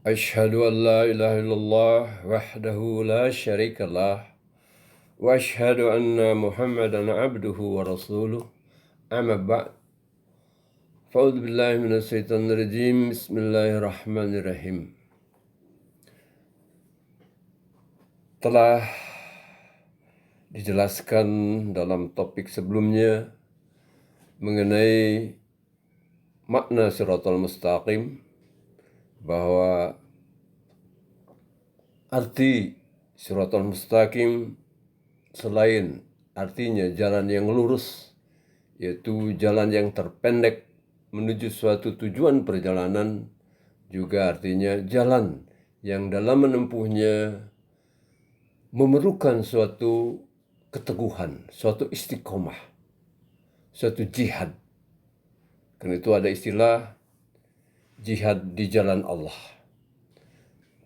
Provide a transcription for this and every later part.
أشهد أن لا إله إلا الله وحده لا شريك له وأشهد أن محمدا عبده ورسوله أما بعد فأعوذ بالله من الشيطان الرجيم بسم الله الرحمن الرحيم. Telah dijelaskan dalam topik sebelumnya mengenai makna Shiratal Mustaqim, bahwa arti Shiratal Mustaqim selain artinya jalan yang lurus, yaitu jalan yang terpendek menuju suatu tujuan perjalanan, juga artinya jalan yang dalam menempuhnya memerlukan suatu keteguhan, suatu istiqomah, suatu jihad. Karena itu ada istilah jihad di jalan Allah.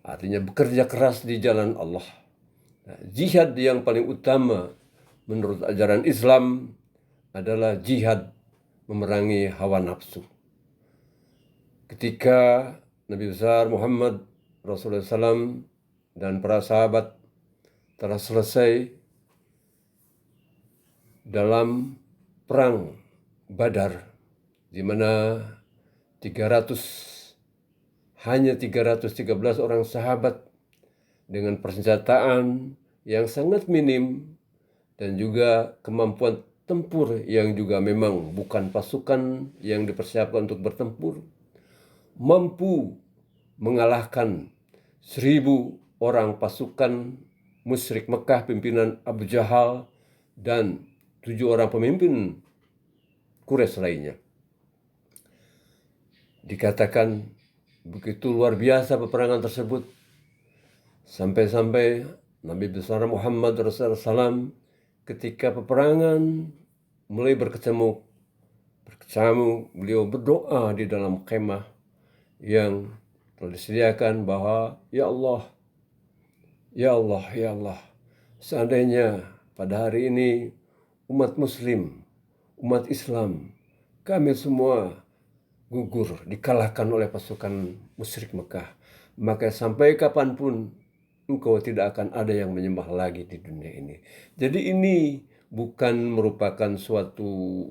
Artinya bekerja keras di jalan Allah. Nah, jihad yang paling utama menurut ajaran Islam adalah jihad memerangi hawa nafsu. Ketika Nabi besar Muhammad Rasulullah SAW dan para sahabat telah selesai dalam perang Badar, di mana hanya 313 orang sahabat dengan persenjataan yang sangat minim dan juga kemampuan tempur yang juga memang bukan pasukan yang dipersiapkan untuk bertempur, mampu mengalahkan 1.000 orang pasukan musyrik Mekah pimpinan Abu Jahal dan 7 orang pemimpin Quraisy lainnya. Dikatakan begitu luar biasa peperangan tersebut, sampai-sampai Nabi besar Muhammad Rasulullah SAW ketika peperangan mulai berkecamuk, beliau berdoa di dalam kemah yang telah disediakan bahwa ya Allah, ya Allah, ya Allah, seandainya pada hari ini umat muslim, umat Islam, kami semua gugur, dikalahkan oleh pasukan musyrik Mekah, maka sampai kapanpun engkau tidak akan ada yang menyembah lagi di dunia ini. Jadi ini bukan merupakan suatu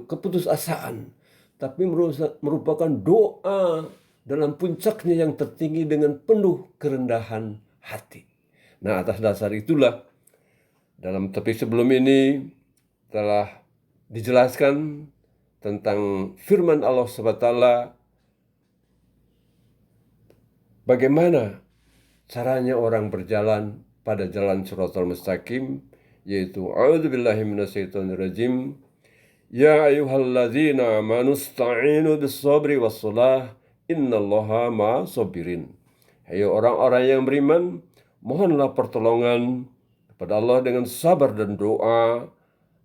keputusasaan, tapi merupakan doa dalam puncaknya yang tertinggi dengan penuh kerendahan hati. Nah, atas dasar itulah dalam topik sebelum ini telah dijelaskan tentang firman Allah SWT, bagaimana caranya orang berjalan pada jalan Shiratal Mustaqim, yaitu a'udzubillahi minasyaitonirrajim, ya ayyuhalladzina amanu ista'inu bis-sabri was-salah innallaha ma'as sabirin. Hai orang-orang yang beriman, mohonlah pertolongan kepada Allah dengan sabar dan doa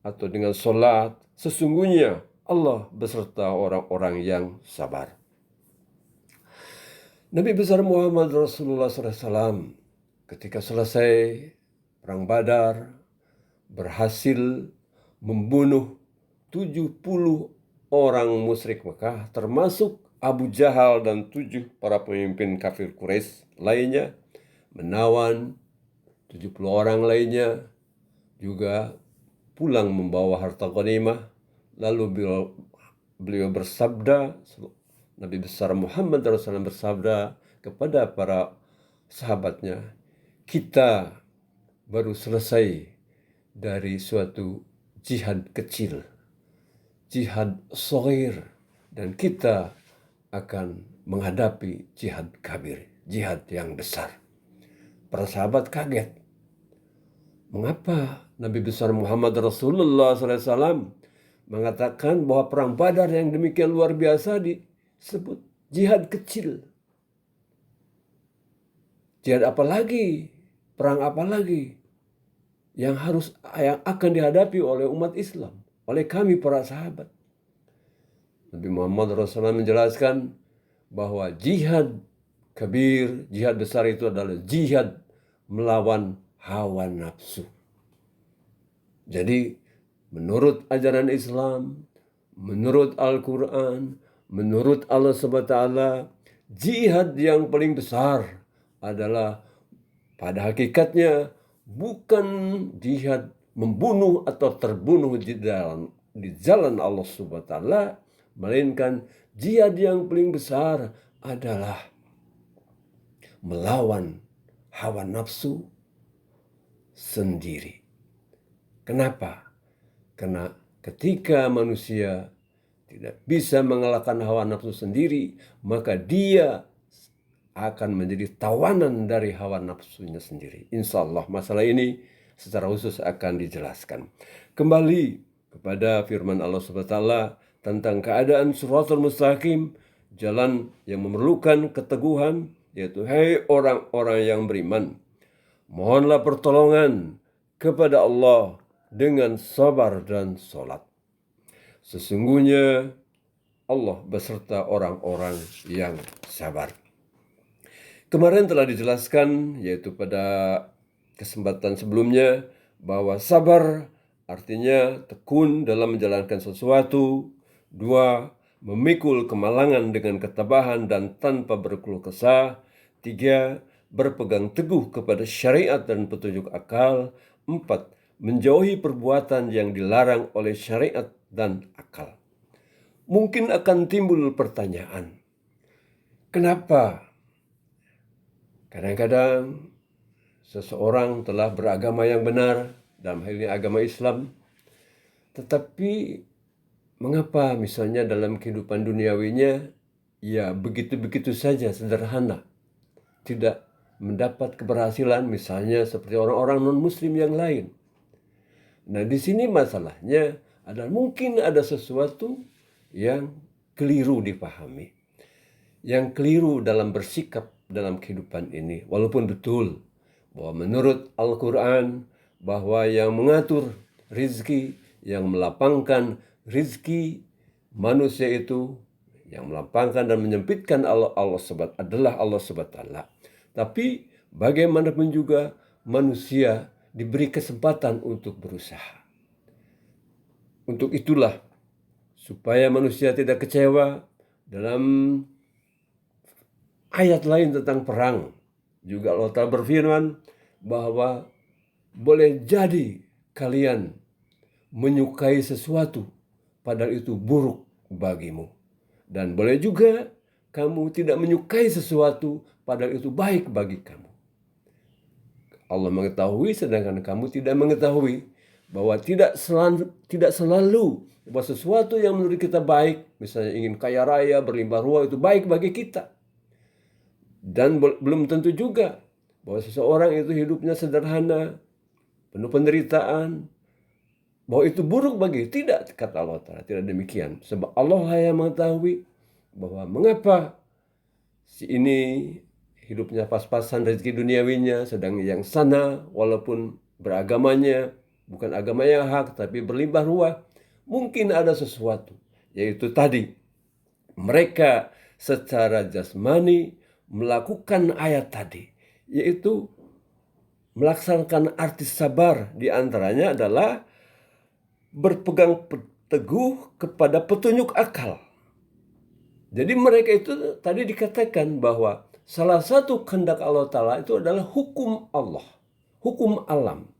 atau dengan salat. Sesungguhnya Allah beserta orang-orang yang sabar. Nabi besar Muhammad Rasulullah SAW ketika selesai perang Badar berhasil membunuh 70 orang musyrik Mekah, termasuk Abu Jahal dan 7 para pemimpin kafir Quraisy lainnya, menawan 70 orang lainnya, juga pulang membawa harta ghanimah. Lalu beliau bersabda, Nabi besar Muhammad SAW bersabda kepada para sahabatnya, kita baru selesai dari suatu jihad kecil, jihad shaghir, dan kita akan menghadapi jihad kabir, jihad yang besar. Para sahabat kaget. Mengapa Nabi besar Muhammad Rasulullah SAW mengatakan bahwa perang Badar yang demikian luar biasa disebut jihad kecil? Jihad apa lagi? Perang apa lagi yang akan dihadapi oleh umat Islam, oleh kami para sahabat? Nabi Muhammad Rasulullah menjelaskan bahwa jihad kabir, jihad besar itu adalah jihad melawan hawa nafsu. Jadi menurut ajaran Islam, menurut Al-Quran, menurut Allah SWT, jihad yang paling besar adalah pada hakikatnya bukan jihad membunuh atau terbunuh di jalan Allah Subhanahu wa taala, melainkan jihad yang paling besar adalah melawan hawa nafsu sendiri. Kenapa? Karena ketika manusia tidak bisa mengalahkan hawa nafsu sendiri, maka dia akan menjadi tawanan dari hawa nafsunya sendiri. Insya Allah masalah ini secara khusus akan dijelaskan. Kembali kepada firman Allah Subhanahu wa taala tentang keadaan Shiratal Mustaqim, jalan yang memerlukan keteguhan, yaitu hai orang-orang yang beriman, mohonlah pertolongan kepada Allah dengan sabar dan sholat. Sesungguhnya Allah beserta orang-orang yang sabar. Kemarin telah dijelaskan, yaitu pada kesempatan sebelumnya, bahwa sabar artinya tekun dalam menjalankan sesuatu. 2. Memikul kemalangan dengan ketabahan dan tanpa berkeluh kesah. 3. Berpegang teguh kepada syariat dan petunjuk akal. 4. Menjauhi perbuatan yang dilarang oleh syariat dan akal. Mungkin akan timbul pertanyaan, kenapa kadang-kadang seseorang telah beragama yang benar, dalam hal ini agama Islam, tetapi mengapa misalnya dalam kehidupan duniawinya ya begitu-begitu saja, sederhana, tidak mendapat keberhasilan, misalnya seperti orang-orang non-muslim yang lain. Nah, di sini masalahnya adalah mungkin ada sesuatu yang keliru dipahami, yang keliru dalam bersikap dalam kehidupan ini. Walaupun betul bahwa menurut Al-Quran, bahwa yang mengatur rizki, yang melapangkan rizki manusia itu, yang melapangkan dan menyempitkan adalah Allah Subhanahu wa taala. Tapi bagaimanapun juga manusia diberi kesempatan untuk berusaha. Untuk itulah, supaya manusia tidak kecewa, dalam ayat lain tentang perang juga Allah Ta'ala berfirman bahwa boleh jadi kalian menyukai sesuatu padahal itu buruk bagimu, dan boleh juga kamu tidak menyukai sesuatu padahal itu baik bagi kamu. Allah mengetahui sedangkan kamu tidak mengetahui, bahwa tidak selalu bahwa sesuatu yang menurut kita baik, misalnya ingin kaya raya, berlimpah ruah, itu baik bagi kita. Dan belum tentu juga bahwa seseorang itu hidupnya sederhana, penuh penderitaan, bahwa itu buruk bagi. Tidak, kata Allah Ta'ala, tidak demikian. Sebab Allah lah yang mengetahui bahwa mengapa si ini hidupnya pas-pasan rezeki duniawinya, sedang yang sana walaupun beragamanya bukan agama yang hak, tapi berlimpah ruah. Mungkin ada sesuatu, yaitu tadi, mereka secara jasmani melakukan ayat tadi, yaitu melaksanakan arti sabar. Di antaranya adalah berpegang teguh kepada petunjuk akal. Jadi mereka itu tadi dikatakan bahwa salah satu kehendak Allah Ta'ala itu adalah hukum Allah, hukum alam.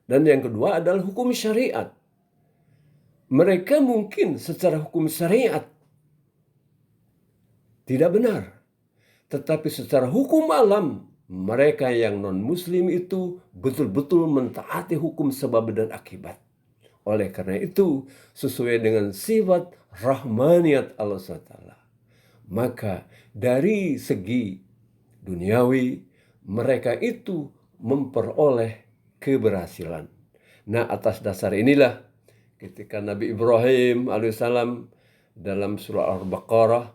Dan yang kedua adalah hukum syariat. Mereka mungkin secara hukum syariat tidak benar, tetapi secara hukum alam, mereka yang non-muslim itu betul-betul mentaati hukum sebab dan akibat. Oleh karena itu, sesuai dengan sifat rahmaniyat Allah SWT, maka dari segi duniawi, mereka itu memperoleh keberhasilan. Nah, atas dasar inilah ketika Nabi Ibrahim alaihissalam dalam surah Al-Baqarah,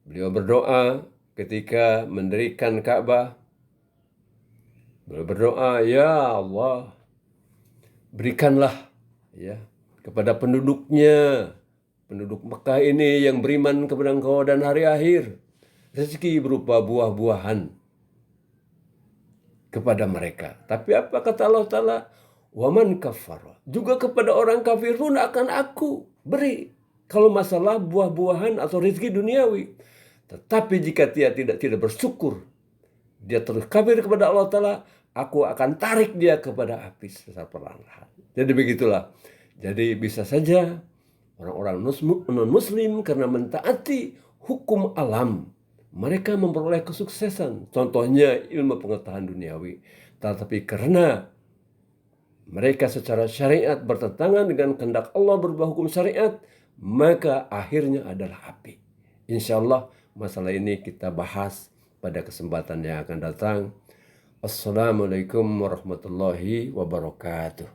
beliau berdoa ketika mendirikan Ka'bah. Beliau berdoa, ya Allah, berikanlah ya kepada penduduknya, penduduk Mekah ini yang beriman kepada Engkau dan hari akhir, rezeki berupa buah-buahan kepada mereka. Tapi apa kata Allah Ta'ala? Waman kafara, juga kepada orang kafir pun akan aku beri, kalau masalah buah-buahan atau rezeki duniawi. Tetapi jika dia tidak bersyukur, dia terus kafir kepada Allah Ta'ala, aku akan tarik dia kepada api secara perlahan. Jadi begitulah. Jadi bisa saja orang-orang non-muslim karena mentaati hukum alam, mereka memperoleh kesuksesan. Contohnya ilmu pengetahuan duniawi. Tetapi karena mereka secara syariat bertentangan dengan kehendak Allah berubah hukum syariat, maka akhirnya adalah api. Insya Allah masalah ini kita bahas pada kesempatan yang akan datang. Assalamualaikum warahmatullahi wabarakatuh.